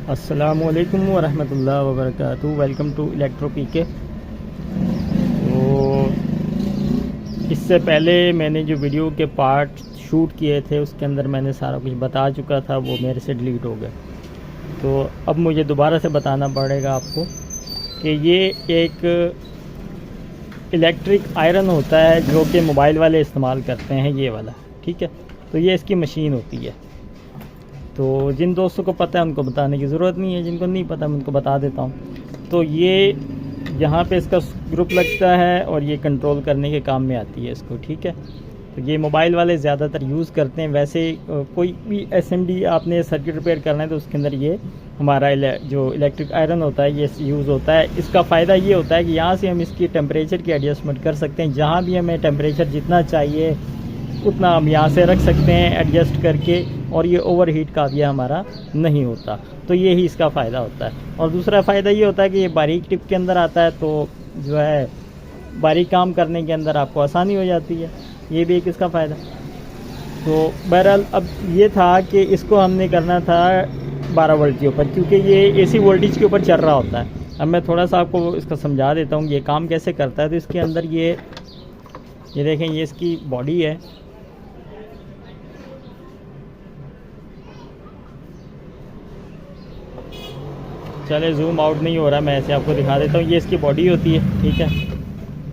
अस्सलामुअलैकुम वरहमतुल्लाहि वबरकातुहू। Welcome to electro पीके। तो इससे पहले मैंने जो वीडियो के पार्ट शूट किए थे उसके अंदर मैंने सारा कुछ बता चुका था, वो मेरे से डिलीट हो गया। तो अब मुझे दोबारा से बताना पड़ेगा आपको कि ये एक इलेक्ट्रिक आयरन होता है जो कि मोबाइल वाले इस्तेमाल करते हैं, ये वाला, ठीक है। तो ये इसकी मशीन होती है। तो जिन दोस्तों को पता है उनको बताने की ज़रूरत नहीं है, जिनको नहीं पता मैं उनको बता देता हूँ। तो ये यहाँ पे इसका ग्रुप लगता है और ये कंट्रोल करने के काम में आती है इसको, ठीक है। तो ये मोबाइल वाले ज़्यादातर यूज़ करते हैं। वैसे कोई भी एसएमडी आपने सर्किट रिपेयर करना है तो उसके अंदर ये हमारा जो इलेक्ट्रिक आयरन होता है ये यूज़ होता है। इसका फ़ायदा ये होता है कि यहाँ से हम इसकी टेम्परेचर की एडजस्टमेंट कर सकते हैं। जहाँ भी हमें टेम्परेचर जितना चाहिए उतना हम यहाँ से रख सकते हैं एडजस्ट करके, और ये ओवर हीट का भी हमारा नहीं होता। तो ये ही इसका फ़ायदा होता है। और दूसरा फ़ायदा ये होता है कि ये बारीक टिप के अंदर आता है, तो जो है बारीक काम करने के अंदर आपको आसानी हो जाती है। ये भी एक इसका फ़ायदा। तो बहरहाल अब ये था कि इसको हमने करना था 12 वोल्ट के ऊपर, क्योंकि ये एसी वोल्टेज के ऊपर चल रहा होता है। अब मैं थोड़ा सा आपको इसका समझा देता हूँ ये काम कैसे करता है। तो इसके अंदर ये देखें, ये इसकी बॉडी है। चले जूम आउट नहीं हो रहा, मैं ऐसे आपको दिखा देता हूँ। ये इसकी बॉडी होती है, ठीक है।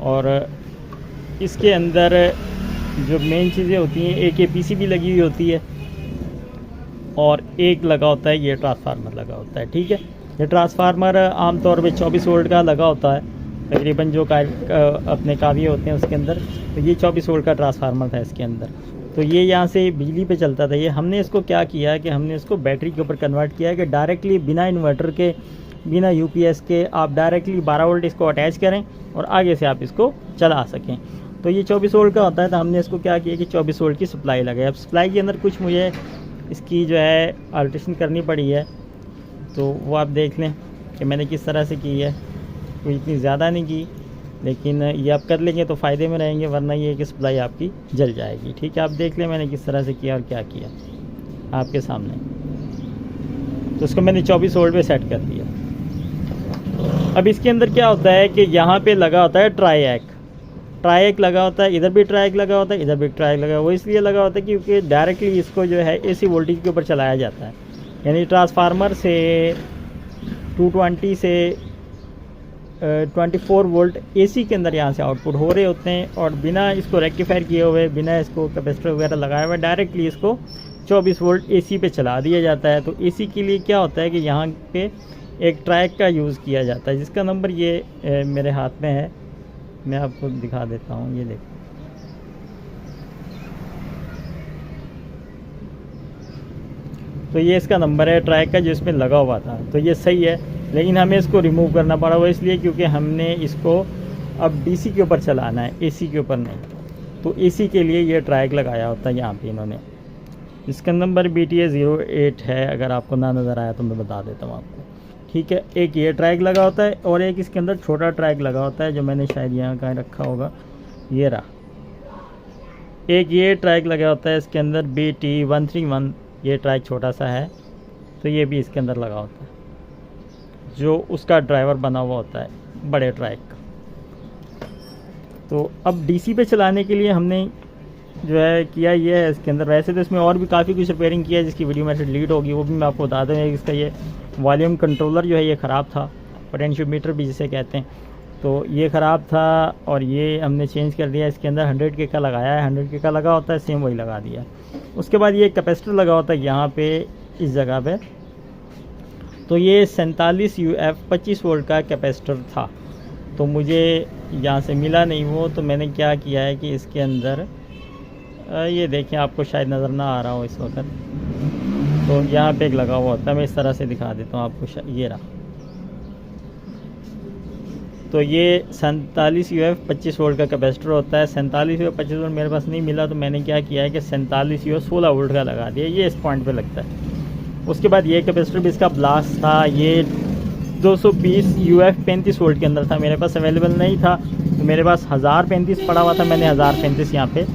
और इसके अंदर जो मेन चीज़ें होती हैं, एक ये पीसीबी लगी हुई होती है और एक लगा होता है ये ट्रांसफार्मर लगा होता है, ठीक है। ये ट्रांसफार्मर आमतौर पे 24 वोल्ट का लगा होता है तकरीबन, जो अपने काबिल होते हैं उसके अंदर। तो ये 24 वोल्ट का ट्रांसफार्मर था इसके अंदर। तो ये यहाँ से बिजली पे चलता था। ये हमने इसको क्या किया है कि हमने इसको बैटरी के ऊपर कन्वर्ट किया है कि डायरेक्टली बिना इन्वर्टर के, बिना यूपीएस के आप डायरेक्टली 12 वोल्ट इसको अटैच करें और आगे से आप इसको चला सकें। तो ये 24 वोल्ट का होता है। तो हमने इसको क्या किया कि 24 वोल्ट की सप्लाई लगाई। अब सप्लाई के अंदर कुछ मुझे इसकी जो है अल्ट्रेशन करनी पड़ी है, तो वो आप देख लें कि मैंने किस तरह से की है। कोई इतनी ज़्यादा नहीं की, लेकिन ये आप कर लेंगे तो फ़ायदे में रहेंगे, वरना ये कि सप्लाई आपकी जल जाएगी, ठीक है। आप देख लें मैंने किस तरह से किया और क्या किया आपके सामने। तो इसको मैंने 24 वोल्ट पे सेट कर दिया। अब इसके अंदर क्या होता है कि यहाँ पे लगा होता है ट्राइएक लगा होता है, इधर भी ट्राइएक लगा होता है, इधर भी ट्राइएक लगा। वो इसलिए लगा होता है क्योंकि डायरेक्टली इसको जो है एसी वोल्टेज के ऊपर चलाया जाता है। यानी ट्रांसफार्मर से 220 से 24 वोल्ट एसी के अंदर यहाँ से आउटपुट हो रहे होते हैं, और बिना इसको रेक्टिफायर किए हुए, बिना इसको कैपेसिटर वगैरह लगाए हुए, डायरेक्टली इसको 24 वोल्ट एसी पे चला दिया जाता है। तो एसी के लिए क्या होता है कि यहाँ पे एक ट्रैक का यूज़ किया जाता है, जिसका नंबर ये मेरे हाथ में है, मैं आपको दिखा देता हूँ। ये देखो, तो ये इसका नंबर है ट्रैक का जो इसमें लगा हुआ था। तो ये सही है, लेकिन हमें इसको रिमूव करना पड़ा, वो इसलिए क्योंकि हमने इसको अब डीसी के ऊपर चलाना है, एसी के ऊपर नहीं। तो एसी के लिए ये ट्रैक लगाया होता है यहाँ पे इन्होंने। इसका नंबर BTA 08 है। अगर आपको ना नज़र आया तो मैं बता देता हूँ आपको, ठीक है। एक ये ट्रैक लगा होता है और एक इसके अंदर छोटा ट्रैक लगा होता है जो मैंने शायद यहाँ कहीं रखा होगा, ये रहा। एक ये ट्रैक लगा होता है इसके अंदर BT 131, ये ट्रैक छोटा सा है। तो ये भी इसके अंदर लगा होता है, जो उसका ड्राइवर बना हुआ होता है बड़े ट्रैक का। तो अब डीसी पे चलाने के लिए हमने जो है किया ये है इसके अंदर। वैसे तो इसमें और भी काफ़ी कुछ रिपेयरिंग किया है जिसकी वीडियो मेरे से डिलीट होगी, वो भी मैं आपको बता दूँ। इसका ये वॉल्यूम कंट्रोलर जो है ये ख़राब था, पोटेंशियोमीटर भी जिसे कहते हैं, तो ये ख़राब था और ये हमने चेंज कर दिया। इसके अंदर 100K का लगाया है, 100K का लगा होता है, सेम वही लगा दिया। उसके बाद ये कैपेसिटर लगा होता है यहाँ पे इस जगह पे। तो ये 47 UF 25 वोल्ट का कैपेसिटर था, तो मुझे यहाँ से मिला नहीं वो। तो मैंने क्या किया है कि इसके अंदर ये देखें, आपको शायद नज़र ना आ रहा हो इस वक्त, तो यहाँ पे एक लगा हुआ होता है। मैं इस तरह से दिखा देता हूँ आपको, ये रहा। तो ये 47 UF 25 वोल्ट का कैपेसिटर होता है। 47 UF 25 वोल्ट मेरे पास नहीं मिला, तो मैंने क्या किया है कि 47 UF 16 वोल्ट का लगा दिया। ये इस पॉइंट पे लगता है। उसके बाद ये कैपेसिटर भी इसका ब्लास्ट था, ये 220 UF 35 वोल्ट के अंदर था। मेरे पास अवेलेबल नहीं था, तो मेरे पास 1035 पड़ा हुआ था, मैंने 1035 यहाँ पे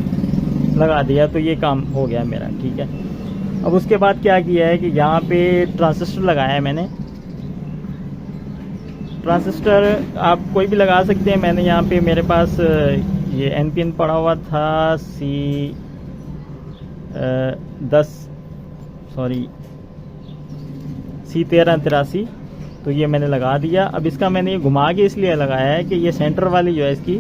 लगा दिया। तो ये काम हो गया मेरा, ठीक है। अब उसके बाद क्या किया है कि यहाँ पे ट्रांजिस्टर लगाया है मैंने। ट्रांजिस्टर आप कोई भी लगा सकते हैं। मैंने यहाँ पे मेरे पास ये NPN पड़ा हुआ था C1383, तो ये मैंने लगा दिया। अब इसका मैंने ये घुमा के इसलिए लगाया है कि ये सेंटर वाली जो है इसकी,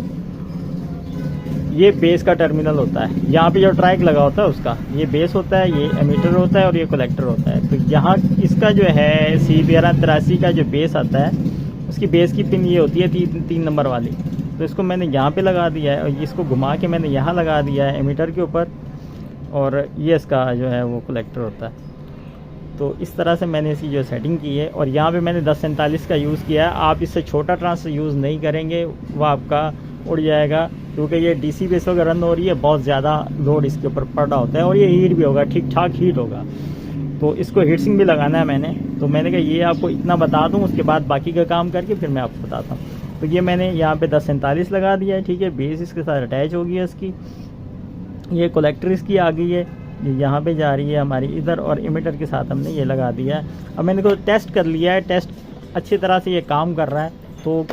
ये बेस का टर्मिनल होता है। यहाँ पे जो ट्रैक लगा होता है उसका ये बेस होता है, ये एमीटर होता है और ये कलेक्टर होता है। तो यहाँ इसका जो है C1383 का जो बेस आता है, उसकी बेस की पिन ये होती है 3 नंबर वाली। तो इसको मैंने यहाँ पे लगा दिया है और इसको घुमा के मैंने यहाँ लगा दिया है एमीटर के ऊपर, और ये इसका जो है वो कलेक्टर होता है। तो इस तरह से मैंने इसकी जो सेटिंग की है। और यहाँ पे मैंने 1047 का यूज़ किया है। आप इससे छोटा ट्रांसफर यूज़ नहीं करेंगे, वो आपका उड़ जाएगा, क्योंकि ये DC बेस वगैरह रन हो रही है, बहुत ज़्यादा लोड इसके ऊपर पड़ रहा होता है और ये हीट भी होगा, ठीक ठाक हीट होगा। तो इसको हीट सिंक भी लगाना है मैंने। तो मैंने कहा ये आपको इतना बता दूँ, उसके बाद बाकी का काम करके फिर मैं आपको बताता हूँ। तो ये मैंने यहाँ पे 1047 लगा दिया है, ठीक है। बेस इसके साथ अटैच हो गया इसकी। ये कलेक्टर इसकी आ गई है, ये यहाँ पे जा रही है हमारी इधर, और इमीटर के साथ हमने ये लगा दिया है। अब मैंने को टेस्ट कर लिया है, टेस्ट अच्छी तरह से ये काम कर रहा है। तो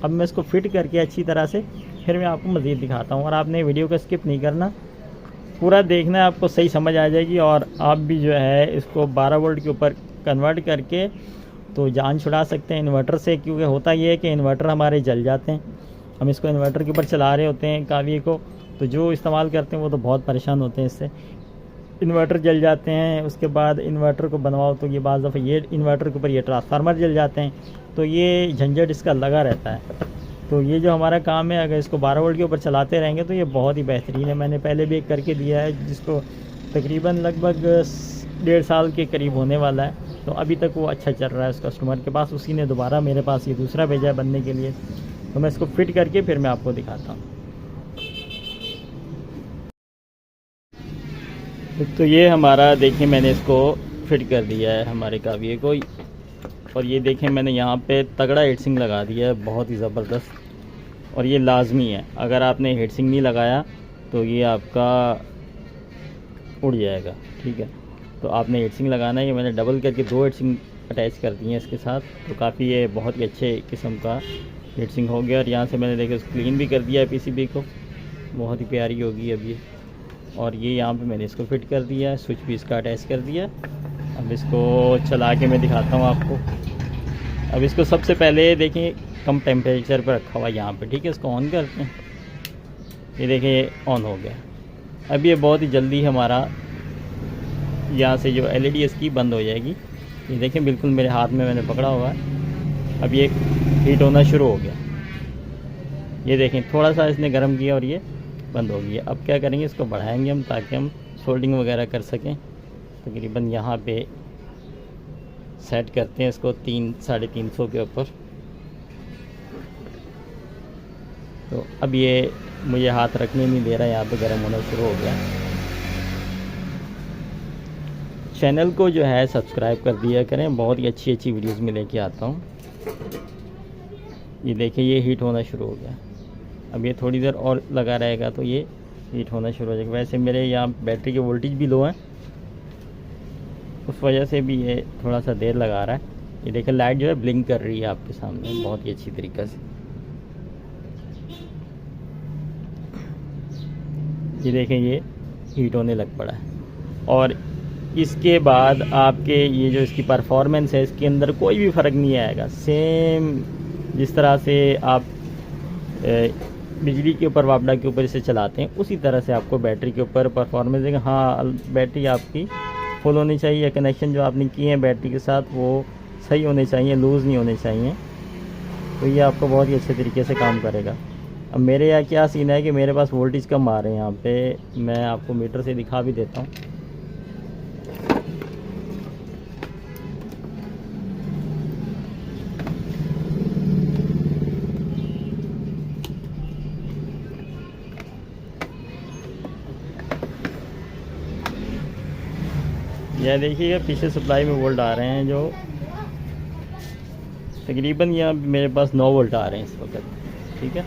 अब मैं इसको फिट करके अच्छी तरह से फिर मैं आपको मज़ीद दिखाता हूँ। और आपने वीडियो को स्किप नहीं करना, पूरा देखना है, आपको सही समझ आ जाएगी। और आप भी जो है इसको 12 वोल्ट के ऊपर कन्वर्ट करके तो जान छुड़ा सकते हैं इन्वर्टर से। क्योंकि होता ये है कि इन्वर्टर हमारे जल जाते हैं, हम इसको इन्वर्टर के ऊपर चला रहे होते हैं काविये को, तो जो इस्तेमाल करते हैं वो तो बहुत परेशान होते हैं इससे। इन्वर्टर जल जाते हैं, उसके बाद इन्वर्टर को बनवाओ तो ये बाज़ दफ़ा ये इन्वर्टर के ऊपर ये ट्रांसफार्मर जल जाते हैं, तो ये झंझट इसका लगा रहता है। तो ये जो हमारा काम है, अगर इसको 12 वोल्ट के ऊपर चलाते रहेंगे तो ये बहुत ही बेहतरीन है। मैंने पहले भी एक करके दिया है, जिसको तकरीबन लगभग 1.5 साल के करीब होने वाला है। तो अभी तक वो अच्छा चल रहा है उस कस्टमर के पास। उसी ने दोबारा मेरे पास ये दूसरा भेजा है बनने के लिए। तो मैं इसको फिट करके फिर मैं आपको दिखाता हूँ। तो ये हमारा देखिए, मैंने इसको फिट कर दिया है हमारे काविये को। और ये देखें, मैंने यहाँ पे तगड़ा हीट सिंक लगा दिया है, बहुत ही ज़बरदस्त। और ये लाजमी है, अगर आपने हीट सिंक नहीं लगाया तो ये आपका उड़ जाएगा, ठीक है। तो आपने हीट सिंक लगाना है। ये मैंने डबल करके 2 हीट सिंक अटैच कर दिए हैं इसके साथ। तो काफ़ी ये बहुत ही अच्छे किस्म का हीट सिंक हो गया। और यहाँ से मैंने देखा उसको क्लीन भी कर दिया है PCB को, बहुत ही प्यारी होगी अब ये। और ये यहाँ पे मैंने इसको फिट कर दिया है, स्विच भी इसका अटैच कर दिया। अब इसको चला के मैं दिखाता हूँ आपको। अब इसको सबसे पहले देखें कम टेम्परेचर पर रखा हुआ यहाँ पे, ठीक है। इसको ऑन करते हैं, ये देखें ये ऑन हो गया। अब ये बहुत ही जल्दी हमारा यहाँ से जो LED इसकी बंद हो जाएगी। ये देखें बिल्कुल मेरे हाथ में मैंने पकड़ा हुआ है। अब ये हीट होना शुरू हो गया, ये देखें थोड़ा सा इसने गर्म किया और ये बंद हो गया। अब क्या करेंगे, इसको बढ़ाएंगे हम ताकि हम सोल्डिंग वगैरह कर सकें। तकरीबन यहाँ पे सेट करते हैं इसको 300-350 के ऊपर। तो अब ये मुझे हाथ रखने नहीं दे रहा, यहाँ पे गर्म होना शुरू हो गया। चैनल को जो है सब्सक्राइब कर दिया करें, बहुत ही अच्छी अच्छी वीडियोस में लेके आता हूँ। ये देखिए ये हीट होना शुरू हो गया। अब ये थोड़ी देर और लगा रहेगा तो ये हीट होना शुरू हो जाएगा। वैसे मेरे यहाँ बैटरी के वोल्टेज भी लो है, उस वजह से भी ये थोड़ा सा देर लगा रहा है। ये देखिए लाइट जो है ब्लिंक कर रही है आपके सामने बहुत ही अच्छी तरीक़े से। ये देखें ये हीट होने लग पड़ा है। और इसके बाद आपके ये जो इसकी परफॉर्मेंस है, इसके अंदर कोई भी फ़र्क नहीं आएगा। सेम जिस तरह से आप बिजली के ऊपर वापडा के ऊपर इसे चलाते हैं, उसी तरह से आपको बैटरी के ऊपर परफॉर्मेंस देगा। हाँ, बैटरी आपकी फुल होनी चाहिए, कनेक्शन जो आपने किए हैं बैटरी के साथ वो सही होने चाहिए, लूज़ नहीं होने चाहिए। तो ये आपको बहुत ही अच्छे तरीके से काम करेगा। अब मेरे यहाँ क्या सीन है कि मेरे पास वोल्टेज कम आ रहे हैं यहाँ पे, मैं आपको मीटर से दिखा भी देता हूँ। यह देखिएगा पीछे सप्लाई में वोल्ट आ रहे हैं, जो तकरीबन यहाँ मेरे पास 9 वोल्ट आ रहे हैं इस वक्त, ठीक है।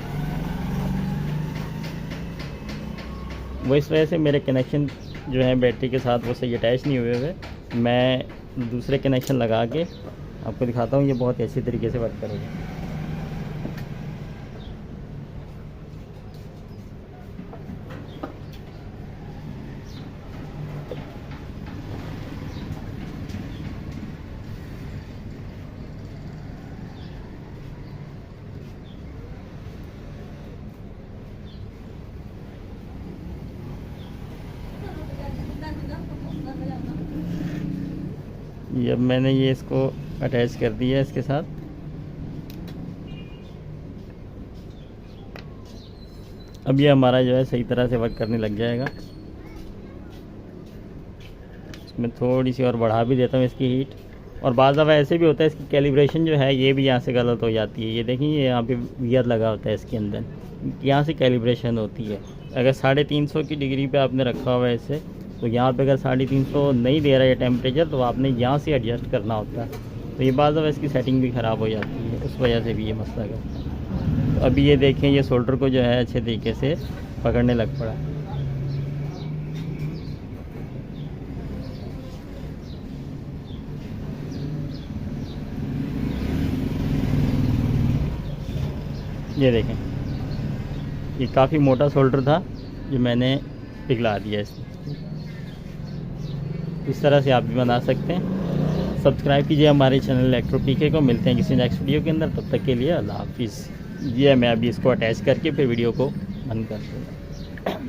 वो इस वजह से मेरे कनेक्शन जो है बैटरी के साथ वो सही अटैच नहीं हुए हुए। मैं दूसरे कनेक्शन लगा के आपको दिखाता हूँ, ये बहुत ही अच्छी तरीके से वर्क करेगा। ये अब मैंने ये इसको अटैच कर दिया है इसके साथ। अब ये हमारा जो है सही तरह से वर्क करने लग जाएगा। इसमें थोड़ी सी और बढ़ा भी देता हूँ इसकी हीट। और बाज़ दफ़ा ऐसे भी होता है इसकी कैलिब्रेशन जो है ये भी यहाँ से गलत हो जाती है। ये देखिए यहाँ पे वियर लगा होता है इसके अंदर, यहाँ से कैलिब्रेशन होती है। अगर 350 की डिग्री पे आपने रखा हुआ है इसे, तो यहाँ पे अगर 350 नहीं दे रहा है टेम्परेचर, तो आपने यहाँ से एडजस्ट करना होता है। तो ये बाज़ दफ़ा इसकी सेटिंग भी ख़राब हो जाती है, उस वजह से भी ये मसला करता है। तो अभी ये देखें ये शोल्डर को जो है अच्छे तरीके से पकड़ने लग पड़ा। ये देखें ये काफ़ी मोटा शोल्डर था जो मैंने पिघला दिया इसमें। इस तरह से आप भी बना सकते हैं। सब्सक्राइब कीजिए हमारे चैनल इलेक्ट्रो पीके को। मिलते हैं किसी नेक्स्ट वीडियो के अंदर, तब तक के लिए अल्लाह हाफिज़। ये मैं अभी इसको अटैच करके फिर वीडियो को बंद कर दूँगा।